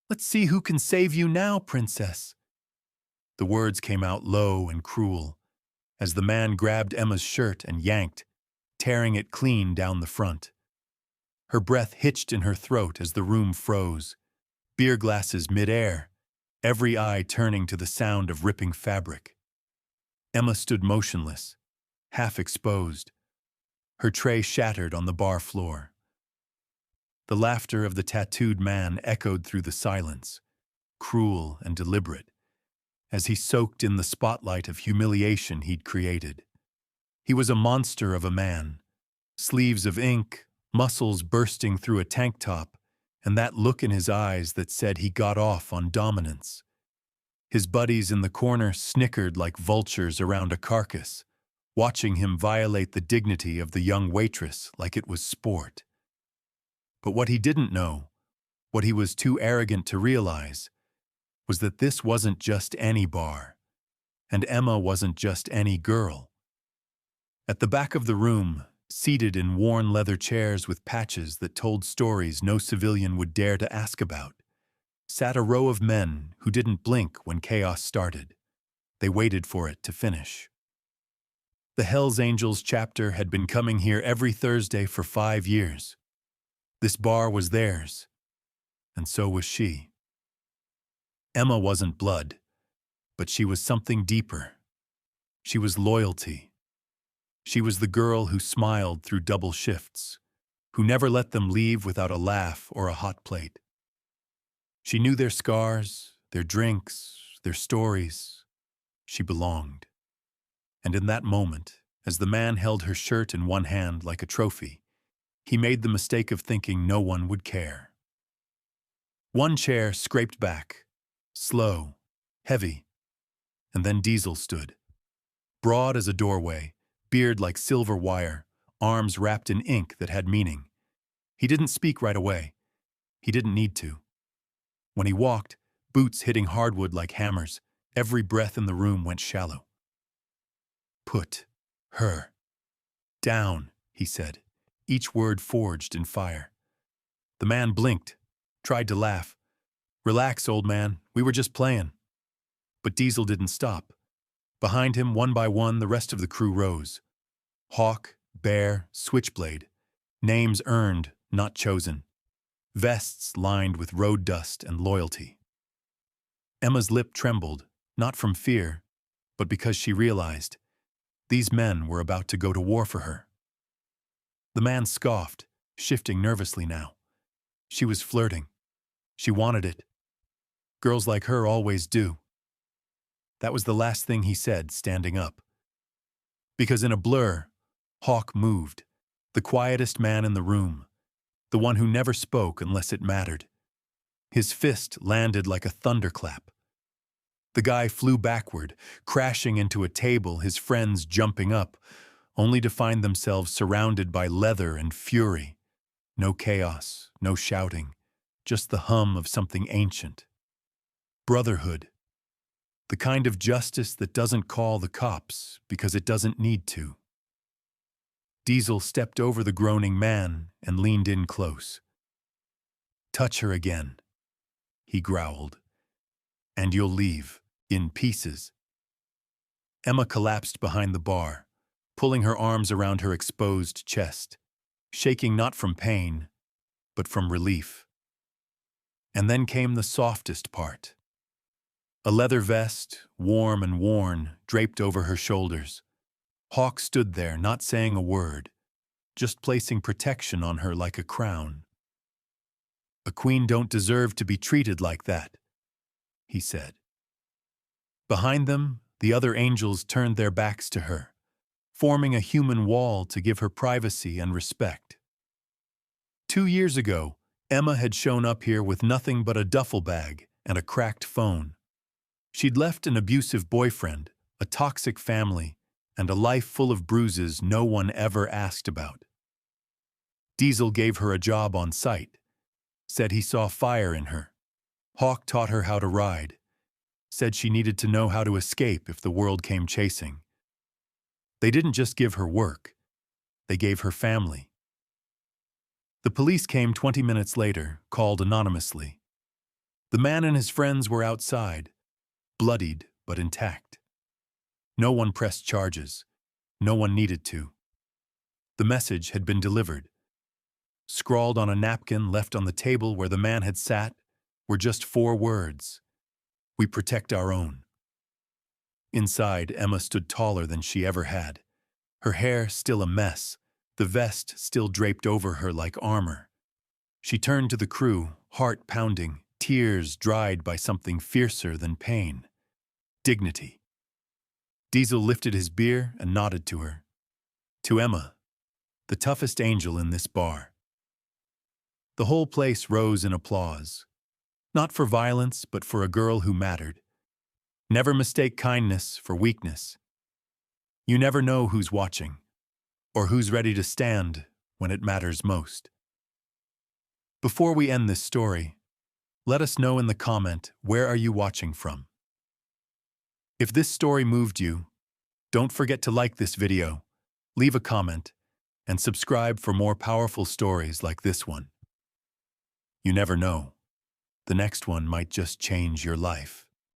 Let's see who can save you now, princess." The words came out low and cruel as the man grabbed Emma's shirt and yanked, tearing it clean down the front. Her breath hitched in her throat as the room froze, beer glasses mid-air, every eye turning to the sound of ripping fabric. Emma stood motionless, half exposed, her tray shattered on the bar floor. The laughter of the tattooed man echoed through the silence, cruel and deliberate, as he soaked in the spotlight of humiliation he'd created. He was a monster of a man, sleeves of ink, muscles bursting through a tank top, and that look in his eyes that said he got off on dominance. His buddies in the corner snickered like vultures around a carcass, watching him violate the dignity of the young waitress like it was sport. But what he didn't know, what he was too arrogant to realize, was that this wasn't just any bar, and Emma wasn't just any girl. At the back of the room, seated in worn leather chairs with patches that told stories no civilian would dare to ask about, sat a row of men who didn't blink when chaos started. They waited for it to finish. The Hells Angels chapter had been coming here every Thursday for 5 years. This bar was theirs, and so was she. Emma wasn't blood, but she was something deeper. She was loyalty. She was the girl who smiled through double shifts, who never let them leave without a laugh or a hot plate. She knew their scars, their drinks, their stories. She belonged. And in that moment, as the man held her shirt in one hand like a trophy, he made the mistake of thinking no one would care. One chair scraped back, slow, heavy, and then Diesel stood, broad as a doorway, beard like silver wire, arms wrapped in ink that had meaning. He didn't speak right away. He didn't need to. When he walked, boots hitting hardwood like hammers, every breath in the room went shallow. "Put her down," he said, each word forged in fire. The man blinked, tried to laugh. "Relax, old man, we were just playing." But Diesel didn't stop. Behind him, one by one, the rest of the crew rose. Hawk, Bear, Switchblade. Names earned, not chosen. Vests lined with road dust and loyalty. Emma's lip trembled, not from fear, but because she realized these men were about to go to war for her. The man scoffed, shifting nervously now. She was flirting. She wanted it. Girls like her always do. That was the last thing he said, standing up. Because in a blur, Hawk moved, the quietest man in the room, the one who never spoke unless it mattered. His fist landed like a thunderclap. The guy flew backward, crashing into a table, his friends jumping up, only to find themselves surrounded by leather and fury. No chaos, no shouting, just the hum of something ancient. Brotherhood. The kind of justice that doesn't call the cops because it doesn't need to. Diesel stepped over the groaning man and leaned in close. "Touch her again," he growled, "and you'll leave, in pieces." Emma collapsed behind the bar, pulling her arms around her exposed chest, shaking not from pain, but from relief. And then came the softest part. A leather vest, warm and worn, draped over her shoulders. Hawk stood there, not saying a word, just placing protection on her like a crown. "A queen don't deserve to be treated like that," he said. Behind them, the other angels turned their backs to her, forming a human wall to give her privacy and respect. 2 years ago, Emma had shown up here with nothing but a duffel bag and a cracked phone. She'd left an abusive boyfriend, a toxic family, and a life full of bruises no one ever asked about. Diesel gave her a job on site, said he saw fire in her. Hawk taught her how to ride, said she needed to know how to escape if the world came chasing. They didn't just give her work, they gave her family. The police came 20 minutes later, called anonymously. The man and his friends were outside, bloodied but intact. No one pressed charges. No one needed to. The message had been delivered. Scrawled on a napkin left on the table where the man had sat were just 4 words: "We protect our own." Inside, Emma stood taller than she ever had. Her hair still a mess, the vest still draped over her like armor. She turned to the crew, heart pounding, tears dried by something fiercer than pain: dignity. Diesel lifted his beer and nodded to her. To Emma, the toughest angel in this bar. The whole place rose in applause. Not for violence, but for a girl who mattered. Never mistake kindness for weakness. You never know who's watching, or who's ready to stand when it matters most. Before we end this story, let us know in the comment, where are you watching from? If this story moved you, don't forget to like this video, leave a comment, and subscribe for more powerful stories like this one. You never know. The next one might just change your life.